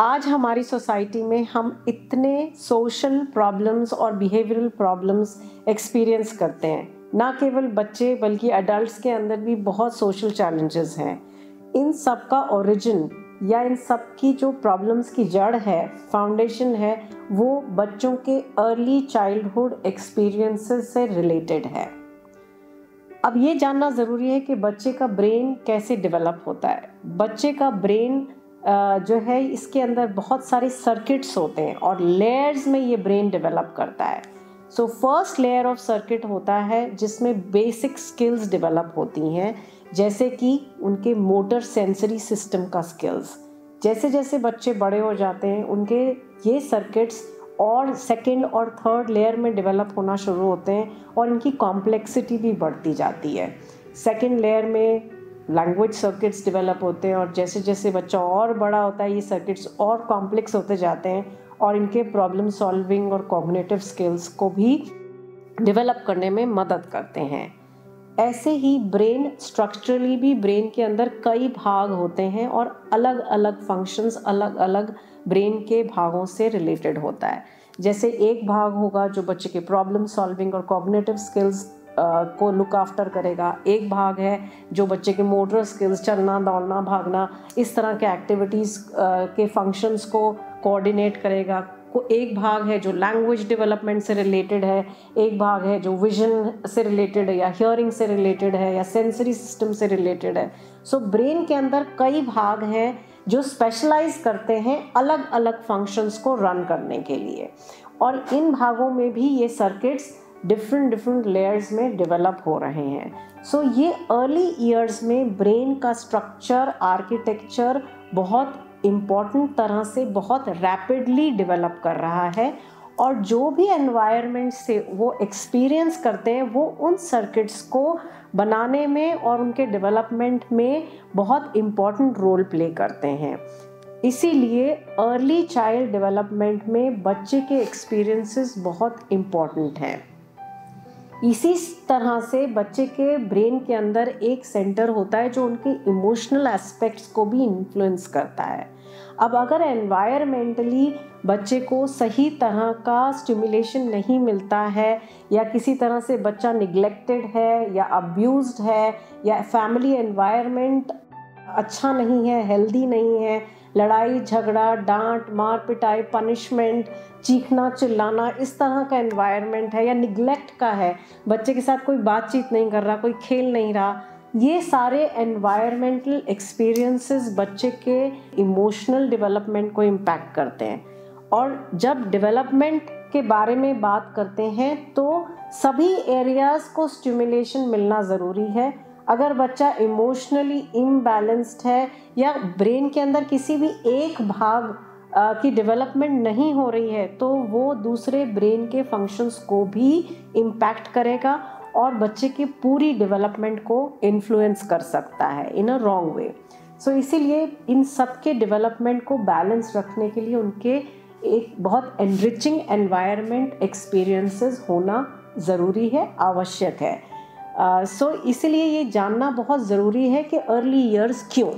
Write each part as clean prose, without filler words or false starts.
आज हमारी सोसाइटी में हम इतने सोशल प्रॉब्लम्स और बिहेवियरल प्रॉब्लम्स एक्सपीरियंस करते हैं। ना केवल बच्चे बल्कि अडल्ट्स के अंदर भी बहुत सोशल चैलेंजेस हैं। इन सब का ओरिजिन या इन सब की जो प्रॉब्लम्स की जड़ है, फाउंडेशन है, वो बच्चों के अर्ली चाइल्डहुड एक्सपीरियंसेस से रिलेटेड है। अब ये जानना ज़रूरी है कि बच्चे का ब्रेन कैसे डेवलप होता है। बच्चे का ब्रेन जो है, इसके अंदर बहुत सारे सर्किट्स होते हैं और लेयर्स में ये ब्रेन डेवलप करता है। So first layer of circuit होता है जिसमें बेसिक स्किल्स डेवलप होती हैं, जैसे कि उनके मोटर सेंसरी सिस्टम का स्किल्स। जैसे जैसे बच्चे बड़े हो जाते हैं उनके ये सर्किट्स और सेकेंड और थर्ड लेयर में डेवलप होना शुरू होते हैं और इनकी कॉम्प्लेक्सिटी भी बढ़ती जाती है। सेकेंड लेयर में लैंग्वेज सर्किट्स डेवलप होते हैं और जैसे जैसे बच्चा और बड़ा होता है ये सर्किट्स और कॉम्प्लेक्स होते जाते हैं और इनके प्रॉब्लम सॉल्विंग और कॉग्निटिव स्किल्स को भी डेवलप करने में मदद करते हैं। ऐसे ही ब्रेन स्ट्रक्चरली भी ब्रेन के अंदर कई भाग होते हैं और अलग अलग फंक्शंस अलग अलग ब्रेन के भागों से रिलेटेड होता है। जैसे एक भाग होगा जो बच्चे के प्रॉब्लम सॉल्विंग और कॉग्निटिव स्किल्स को लुक आफ्टर करेगा। एक भाग है जो बच्चे के मोटर स्किल्स, चलना, दौड़ना, भागना, इस तरह के एक्टिविटीज़ के फंक्शंस को कोऑर्डिनेट करेगा। एक भाग है जो लैंग्वेज डेवलपमेंट से रिलेटेड है, एक भाग है जो विजन से रिलेटेड है या हियरिंग से रिलेटेड है या सेंसरी सिस्टम से रिलेटेड है। सो ब्रेन के अंदर कई भाग हैं जो स्पेशलाइज करते हैं अलग अलग फंक्शंस को रन करने के लिए, और इन भागों में भी ये सर्किट्स डिफरेंट लेयर्स में डेवलप हो रहे हैं। सो ये अर्ली ईयर्स में ब्रेन का स्ट्रक्चर, आर्किटेक्चर बहुत इम्पॉर्टेंट तरह से बहुत रैपिडली डेवलप कर रहा है, और जो भी एनवायरनमेंट से वो एक्सपीरियंस करते हैं वो उन सर्किट्स को बनाने में और उनके डेवलपमेंट में बहुत इम्पॉर्टेंट रोल प्ले करते हैं। इसीलिए अर्ली चाइल्ड डेवलपमेंट में बच्चे के एक्सपीरियंसेस बहुत इम्पॉर्टेंट हैं। इसी तरह से बच्चे के ब्रेन के अंदर एक सेंटर होता है जो उनके इमोशनल एस्पेक्ट्स को भी इन्फ्लुएंस करता है। अब अगर एनवायरमेंटली बच्चे को सही तरह का स्टिमुलेशन नहीं मिलता है या किसी तरह से बच्चा निग्लेक्टेड है या अब्यूज्ड है या फैमिली एनवायरनमेंट अच्छा नहीं है, हेल्दी नहीं है, लड़ाई झगड़ा, डांट मार पिटाई, पनिशमेंट, चीखना चिल्लाना, इस तरह का एनवायरनमेंट है या निग्लेक्ट का है, बच्चे के साथ कोई बातचीत नहीं कर रहा, कोई खेल नहीं रहा, ये सारे एनवायरमेंटल एक्सपीरियंसेस बच्चे के इमोशनल डेवलपमेंट को इम्पैक्ट करते हैं। और जब डेवलपमेंट के बारे में बात करते हैं तो सभी एरियाज को स्टिमुलेशन मिलना ज़रूरी है। अगर बच्चा इमोशनली इम्बैलेंस्ड है या ब्रेन के अंदर किसी भी एक भाग की डेवलपमेंट नहीं हो रही है तो वो दूसरे ब्रेन के फंक्शंस को भी इम्पैक्ट करेगा और बच्चे की पूरी डेवलपमेंट को इन्फ्लुएंस कर सकता है इन अ रॉन्ग वे। सो इसीलिए इन सब के डेवलपमेंट को बैलेंस रखने के लिए उनके एक बहुत एनरिचिंग एनवायरनमेंट एक्सपीरियंसेस होना ज़रूरी है, आवश्यक है। सो इसीलिए ये जानना बहुत ज़रूरी है कि अर्ली ईयर्स क्यों।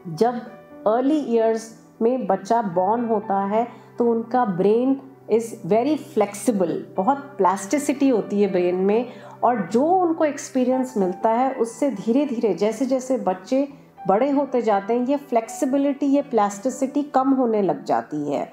जब अर्ली ईयर्स में बच्चा बॉर्न होता है तो उनका ब्रेन इज़ वेरी फ्लेक्सिबल, बहुत प्लास्टिसिटी होती है ब्रेन में, और जो उनको एक्सपीरियंस मिलता है उससे धीरे धीरे जैसे जैसे बच्चे बड़े होते जाते हैं ये फ्लेक्सिबिलिटी, ये प्लास्टिसिटी कम होने लग जाती है।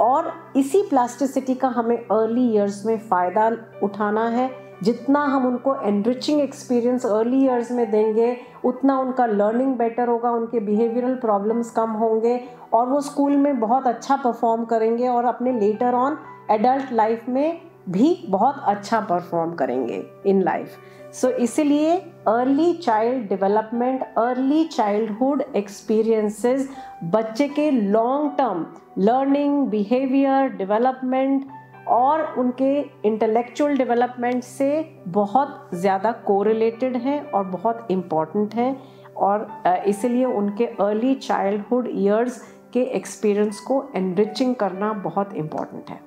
और इसी प्लास्टिसिटी का हमें अर्ली ईयर्स में फ़ायदा उठाना है। जितना हम उनको एनरिचिंग एक्सपीरियंस अर्ली ईयर्स में देंगे उतना उनका लर्निंग बेटर होगा, उनके बिहेवियरल प्रॉब्लम्स कम होंगे और वो स्कूल में बहुत अच्छा परफॉर्म करेंगे और अपने लेटर ऑन एडल्ट लाइफ में भी बहुत अच्छा परफॉर्म करेंगे इन लाइफ। सो इसीलिए early child development, early childhood experiences बच्चे के long term learning, behaviour, development और उनके इंटेलेक्चुअल डेवलपमेंट से बहुत ज़्यादा कोरिलेटेड हैं और बहुत इम्पॉर्टेंट हैं, और इसलिए उनके अर्ली चाइल्डहुड ईयर्स के एक्सपीरियंस को एनरिचिंग करना बहुत इम्पॉर्टेंट है।